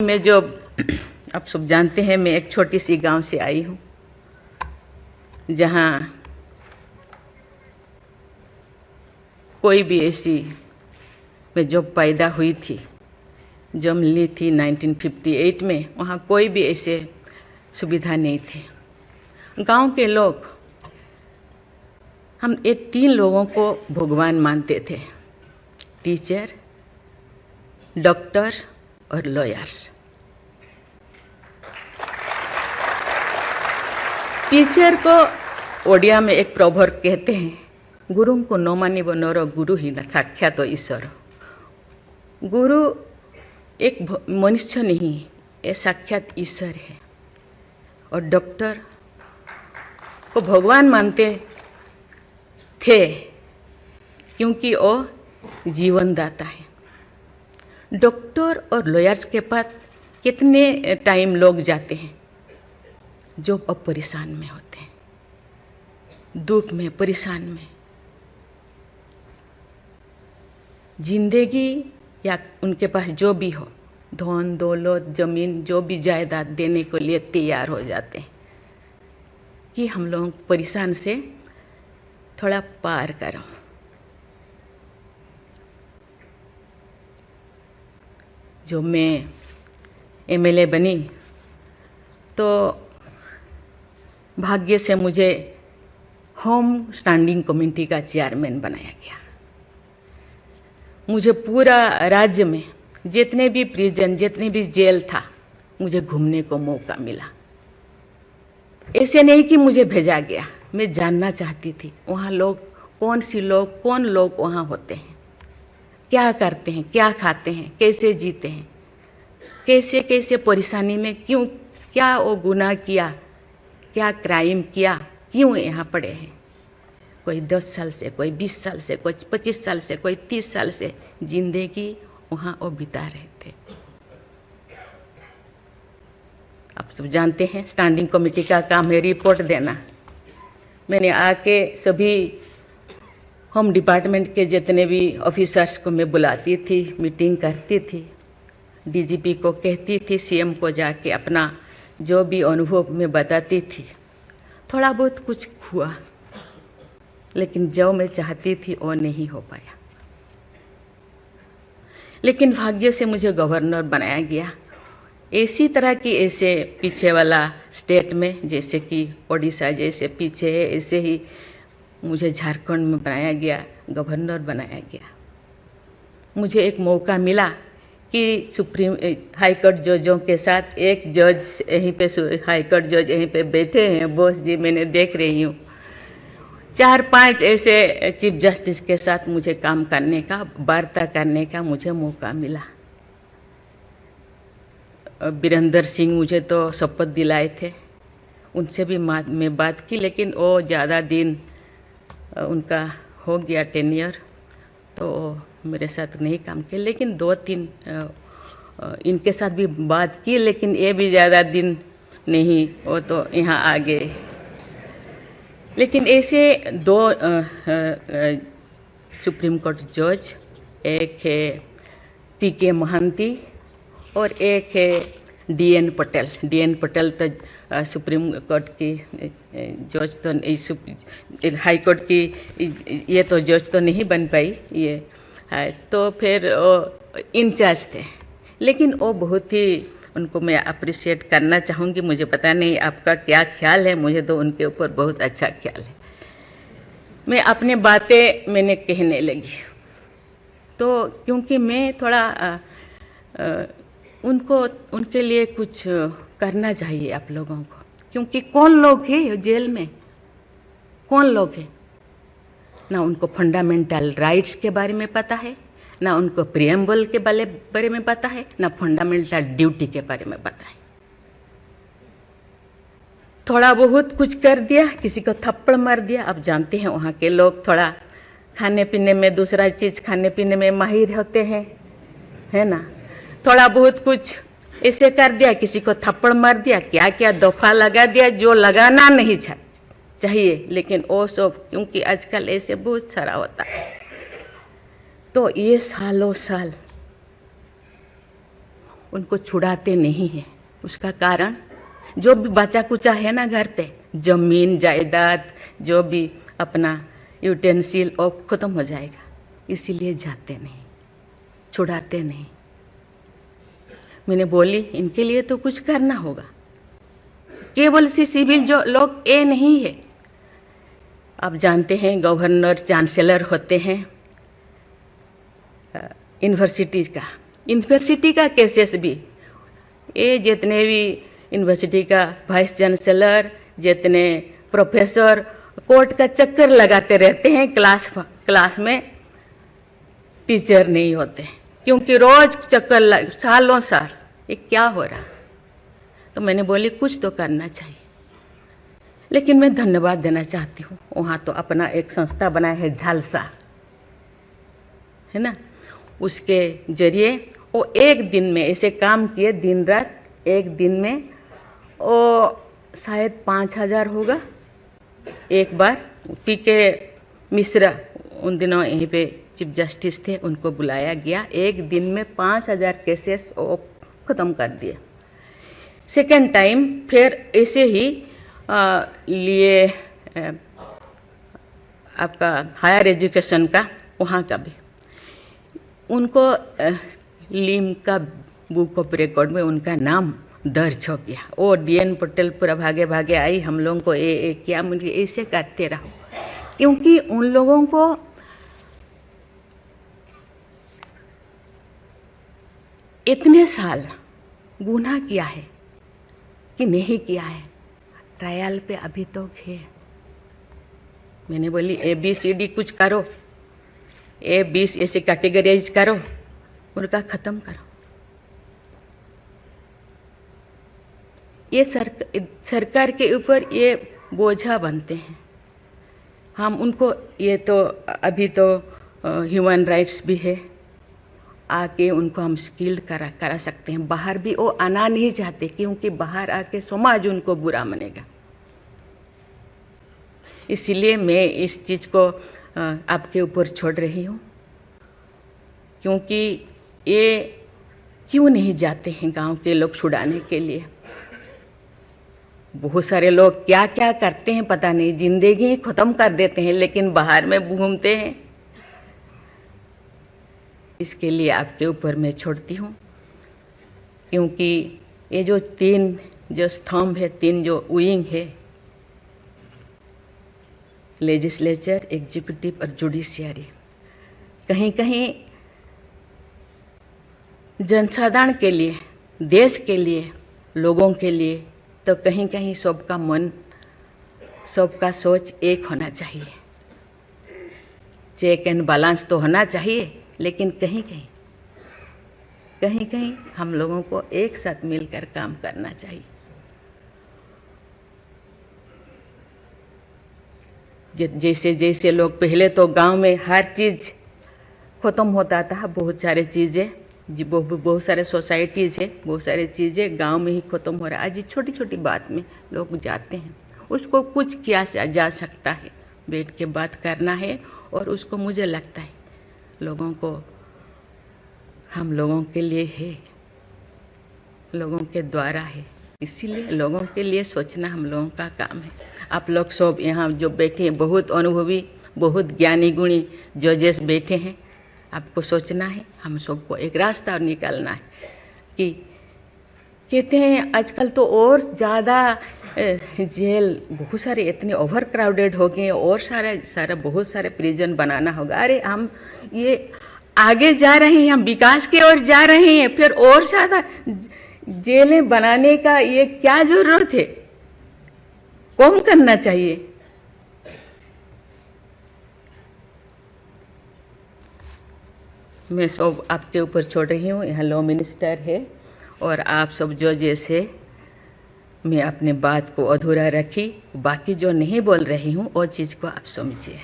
मैं जो आप सब जानते हैं, मैं एक छोटी सी गांव से आई हूँ जहाँ कोई भी ऐसी, मैं जब पैदा हुई थी, जन्म ली थी 1958 में, वहाँ कोई भी ऐसे सुविधा नहीं थी। गांव के लोग, हम ये 3 लोगों को भगवान मानते थे, टीचर, डॉक्टर और लॉयर्स। टीचर को ओडिया में एक प्रोवर्ब कहते हैं, गुरु को न मानिब नर गुरु ही न साक्षात ईश्वर। गुरु एक मनुष्य नहीं, ये साक्षात ईश्वर है। और डॉक्टर को भगवान मानते थे क्योंकि वो जीवनदाता है। डॉक्टर और लॉयर्स के पास कितने टाइम लोग जाते हैं जो अब परेशान में होते हैं, दुख में, परेशान में। जिंदगी या उनके पास जो भी हो, धन दौलत, जमीन, जो भी जायदाद देने के लिए तैयार हो जाते हैं कि हम लोग परेशान से थोड़ा पार करो। जो मैं एमएलए बनी तो भाग्य से मुझे होम स्टैंडिंग कमेटी का चेयरमैन बनाया गया। मुझे पूरा राज्य में जितने भी प्रिजन, जितने भी जेल था, मुझे घूमने को मौका मिला। ऐसे नहीं कि मुझे भेजा गया, मैं जानना चाहती थी वहाँ लोग, कौन लोग वहाँ होते हैं, क्या करते हैं, क्या खाते हैं, कैसे जीते हैं, कैसे कैसे परेशानी में, क्यों, क्या वो गुनाह किया, क्या क्राइम किया, क्यों यहाँ पड़े हैं। कोई 10 साल से, कोई 20 साल से, कोई 25 साल से, कोई 30 साल से जिंदगी वहाँ वो बिता रहे थे। आप सब जानते हैं स्टैंडिंग कमेटी का काम है रिपोर्ट देना। मैंने आके सभी होम डिपार्टमेंट के जितने भी ऑफिसर्स को मैं बुलाती थी, मीटिंग करती थी, डीजीपी को कहती थी, सीएम को जाके अपना जो भी अनुभव मैं बताती थी। थोड़ा बहुत कुछ हुआ, लेकिन जो मैं चाहती थी वो नहीं हो पाया। लेकिन भाग्य से मुझे गवर्नर बनाया गया। इसी तरह की, ऐसे पीछे वाला स्टेट में, जैसे कि ओडिशा जैसे पीछे है, ऐसे ही मुझे झारखंड में बनाया गया, गवर्नर बनाया गया। मुझे एक मौका मिला कि सुप्रीम हाई कोर्ट जजों के साथ एक जज यहीं पे, हाई कोर्ट जज यहीं पे बैठे हैं, बॉस जी, मैंने देख रही हूँ। 4-5 ऐसे चीफ जस्टिस के साथ मुझे काम करने का, वार्ता करने का मुझे मौका मिला। वीरेंद्र सिंह मुझे तो शपथ दिलाए थे, उनसे भी मैं बात की, लेकिन वो ज़्यादा दिन उनका हो गया टेन्योर, तो मेरे साथ नहीं काम किया। लेकिन 2-3 इनके साथ भी बात की, लेकिन ये भी ज़्यादा दिन नहीं, वो तो यहाँ आ गए। लेकिन ऐसे 2 सुप्रीम कोर्ट जज, एक है पीके महांती और एक है डीएन पटेल। डीएन पटेल तो सुप्रीम कोर्ट की जज तो, हाई कोर्ट की ये तो जज तो नहीं बन पाई ये है, तो फिर वो इंचार्ज थे। लेकिन वो बहुत ही, उनको मैं अप्रिशिएट करना चाहूँगी। मुझे पता नहीं आपका क्या ख्याल है, मुझे तो उनके ऊपर बहुत अच्छा ख्याल है। मैं अपनी बातें मैंने कहने लगी, तो क्योंकि मैं थोड़ा उनके लिए कुछ करना चाहिए आप लोगों को, क्योंकि कौन लोग हैं जेल में, कौन लोग हैं, ना उनको फंडामेंटल राइट्स के बारे में पता है, ना उनको प्रियम्बल के बारे में पता है, ना फंडामेंटल ड्यूटी के बारे में पता है। थोड़ा बहुत कुछ कर दिया, किसी को थप्पड़ मार दिया। आप जानते हैं वहाँ के लोग थोड़ा खाने पीने में, दूसरा चीज़ खाने पीने में माहिर होते हैं, है ना। थोड़ा बहुत कुछ ऐसे कर दिया, किसी को थप्पड़ मार दिया, क्या क्या दफा लगा दिया जो लगाना नहीं चाहिए। लेकिन वो सब, क्योंकि आजकल ऐसे बहुत सारा होता है, तो ये सालों साल उनको छुड़ाते नहीं हैं। उसका कारण जो भी बचा कुचा है ना घर पे, जमीन जायदाद जो भी अपना यूटेंसिल और ख़त्म हो जाएगा, इसीलिए जाते नहीं, छुड़ाते नहीं। मैंने बोली इनके लिए तो कुछ करना होगा। केवल सी सिविल जो लोग ये नहीं है, आप जानते हैं गवर्नर चांसलर होते हैं यूनिवर्सिटी का केसेस भी, ये जितने भी यूनिवर्सिटी का वाइस चांसलर, जितने प्रोफेसर कोर्ट का चक्कर लगाते रहते हैं, क्लास में टीचर नहीं होते, क्योंकि रोज चक्कर सालों साल, ये क्या हो रहा। तो मैंने बोली कुछ तो करना चाहिए। लेकिन मैं धन्यवाद देना चाहती हूँ, वहाँ तो अपना एक संस्था बनाया है झालसा, है ना, उसके जरिए वो एक दिन में ऐसे काम किए, दिन रात, एक दिन में वो शायद 5,000 होगा। एक बार पीके मिश्रा उन दिनों यहीं पे चीफ जस्टिस थे, उनको बुलाया गया, एक दिन में 5,000 केसेस वो ख़त्म कर दिए। सेकेंड टाइम फिर ऐसे ही लिए आपका हायर एजुकेशन का, वहाँ का भी उनको लीम का बुक ऑफ रिकॉर्ड में उनका नाम दर्ज हो गया। वो DN पटेल पूरा भागे भागे आई, हम लोगों को क्या, मुझे ऐसे करते रहो, क्योंकि उन लोगों को इतने साल गुनाह किया है कि नहीं किया है, ट्रायल पे अभी तो है। मैंने बोली ABCD कुछ करो, A20 ऐसे कैटेगराइज करो, उनका ख़त्म करो। ये सरकार के ऊपर ये बोझा बनते हैं। हम उनको, ये तो अभी तो ह्यूमन राइट्स भी है, आके उनको हम स्किल्ड करा सकते हैं। बाहर भी वो आना नहीं चाहते, क्योंकि बाहर आके समाज उनको बुरा मानेगा। इसीलिए मैं इस चीज़ को आपके ऊपर छोड़ रही हूँ, क्योंकि ये क्यों नहीं जाते हैं गांव के लोग छुड़ाने के लिए। बहुत सारे लोग क्या क्या करते हैं पता नहीं, जिंदगी ख़त्म कर देते हैं, लेकिन बाहर में घूमते हैं। इसके लिए आपके ऊपर मैं छोड़ती हूँ, क्योंकि ये जो 3 जो स्तंभ है, 3 जो विंग है, लेजिस्लेचर, एग्जीक्यूटिव और जुडिशियरी, कहीं कहीं जनसाधारण के लिए, देश के लिए, लोगों के लिए, तो कहीं कहीं सबका मन, सबका सोच एक होना चाहिए। चेक एंड बैलेंस तो होना चाहिए, लेकिन कहीं कहीं हम लोगों को एक साथ मिलकर काम करना चाहिए। जैसे जैसे लोग, पहले तो गांव में हर चीज़ ख़त्म होता था, बहुत सारे चीज़ें जी, बहुत सारे सोसाइटीज़ है, बहुत सारी चीज़ें गांव में ही ख़त्म हो रहा है। आज छोटी छोटी बात में लोग जाते हैं, उसको कुछ किया जा सकता है, बैठ के बात करना है। और उसको मुझे लगता है लोगों को, हम लोगों के लिए है, लोगों के द्वारा है, इसीलिए लोगों के लिए सोचना हम लोगों का काम है। आप लोग सब यहाँ जो बैठे हैं, बहुत अनुभवी, बहुत ज्ञानी गुणी जजेस बैठे हैं, आपको सोचना है, हम सबको एक रास्ता निकालना है। कि कहते हैं आजकल तो और ज़्यादा जेल, बहुत सारे इतने ओवर क्राउडेड हो गए, और सारा बहुत सारे प्रिजन बनाना होगा। अरे हम ये आगे जा रहे हैं, हम विकास की ओर जा रहे हैं, फिर और ज़्यादा जेलें बनाने का ये क्या जरूरत है? कम करना चाहिए। मैं सब आपके ऊपर छोड़ रही हूँ। यहाँ लॉ मिनिस्टर है और आप सब जो, जैसे मैं अपने बात को अधूरा रखी, बाकी जो नहीं बोल रही हूँ वो चीज़ को आप समझिए।